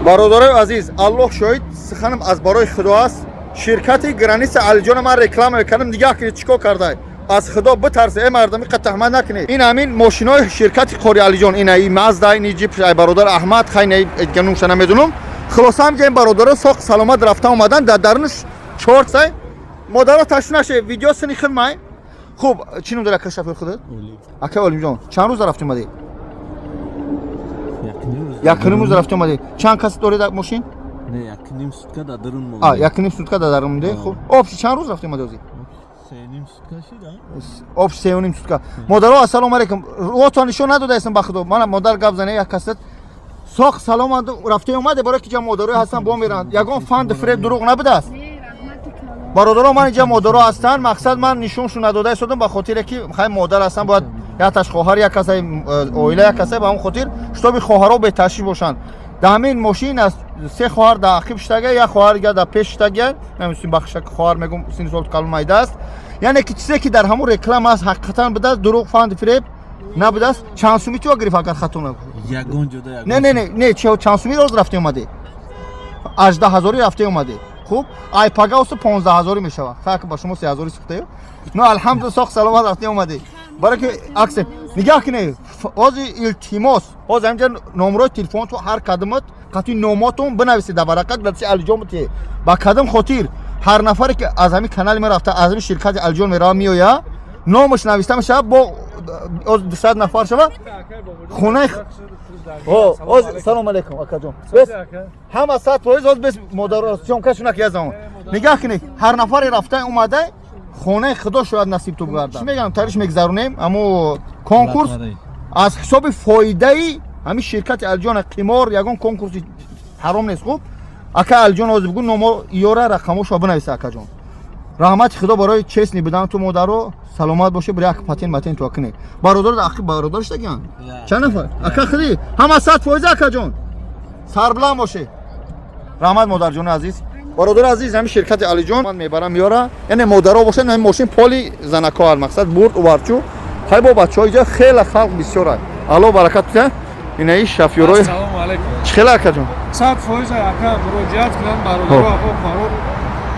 бародарои азиз, аллоҳ шоҳид, суханам аз барои худо аст. Ширкати Граница Алиҷона ман реклама мекардам, нигоҳ кунед чӣ кор кардаи. Аз худо битарсед, ай мардами қа таҳмат накунед. Ин ҳамин мошинои ширкати Қори Алиҷон, ин ай Мазда, ин ҷип ай бародар Аҳмад, хайни дигар нумша намедунам. Хулоса ҳамҷа ин бародаро соқ саломат рафта омадан, дар дарунаш 4 сай. Модаро ташвиш наше, видео сини хилмай. Хуб, чӣ ном дора шофёр худат? Ака Олимҷон, чанд рӯз рафта омадед? Якним рӯз рафта омадед. Чанд кас доред мошин? Не, якним сутка дар дарун монда. Якним сутка дар дарун монда. Хуб. Обши чанд рӯз рафта омадед озӣ? 3 сутка шуда. Обши 3 сутка. Модаро ассалому алайкум. Рӯтон нишон надодаисам ба худо. Мана модар гап зане як касат. Соқ саломат рафта омаде барои ки ҷа модарои ҳастан бо меранд. Ягон фанд фред дурӯғ набудааст. бародаро ман инҷа модаро ҳастанд, мақсад ман нишоншон надода истодам ба хотире ки хай модар ҳастанд, бояд яташ хоҳар як касай оила як касай, ба ҳамон хотир шутоби хоҳаро беташвиш бошанд. Дар ҳамин мошин аз 3 хоҳар дар ақиб штага, як хоҳар дигар дар пеш штага, намисин бахша хоҳар мегум сини сол калон майда аст. Яъне ки чизе ки дар ҳамон реклама аст ҳақиқатан будааст, дурӯғ фанд фреб набудааст. Чанд суми ту гирифт агар хато набуд? Ягон ҷода ягон. Не, чанд суми роз рафта омаде? 18000 рафта омаде. Хуб, ай пага осо 15000 мешава. Фақат ба шумо 3000 сухтаю. Ну алҳамдулилла соқ саломат рафта омаде. Барои ки аксеп нигоҳ кунед. Ози илтимос, оз ҳамҷа номрои телефон ту ҳар кадамат қатъи номотон бинависед дар варақат Граница Алиҷон бутие. Ба кадам хотир ҳар нафаре ки аз ҳамин канали ма рафта, аз ҳамин ширкати Алиҷон мерава меоя, номаш нависта мешава, бо 200 нафар шава. Хонаи оз салом алейкум акаҷон. Бес ҳама 100% оз бес модаро чонкашунак язам. Нигоҳ кунед, ҳар нафаре рафта омада хонаи худо шояд насиб ту гардад. Чӣ мегам, тариш мегзаронем, аммо конкурс аз ҳисоби фоидаи ҳамин ширкати Алиҷон қимор ягон конкурси ҳаром нест. Хуб, ака Алиҷон оз бугун номо иёра рақамошо бинависа акаҷон. Раҳмати худо барои честни будан ту модаро, саломат боши, бир як патен матен ту акне. Бародар ақиб бародарш даган. Чанд нафар? Ака хиди, ҳама 100% акаҷон. Сарбланд боши. Раҳмат модарҷони азиз. Бародар азиз, ҳамин ширкати Алиҷон ман мебарам меёра. Яъне модаро бошад, ҳамин мошин поли занако ал мақсад бурд уварчу. Хай бо бачаҳои ҷо хела халқ бисёр аст. Аллоҳ баракат кунад. Инаи шофёрои. Ассалому алайкум. Чхела акаҷон. 100% ака муроҷиат кунанд бародаро аҳо фаро.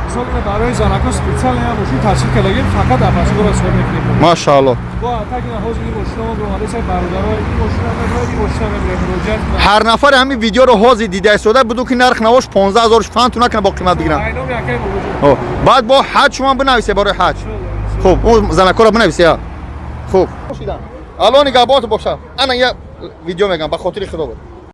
Мисоле барои занако специале ҳам мошин таъсис кардагим, фақат апасгора сор мекунем. Машааллоҳ. Бо атакина ҳозир ин мошинамо омадеса бародаро ин мошина мебарад, ин мошина мебарад, муроҷиат кунанд. ҳар нафар ҳамин видеоро ҳозир дида истода буду ки нарх навош 15000 фанд ту накуна бо қимат бигирам. Айном якай муроҷиат. Баъд бо ҳаҷ шумо бинависе барои ҳаҷ. Хуб, он занакора бинависе. Хуб. Аллоҳ нигаҳбонат боша. Ана я видео мегам ба хотири худо буд.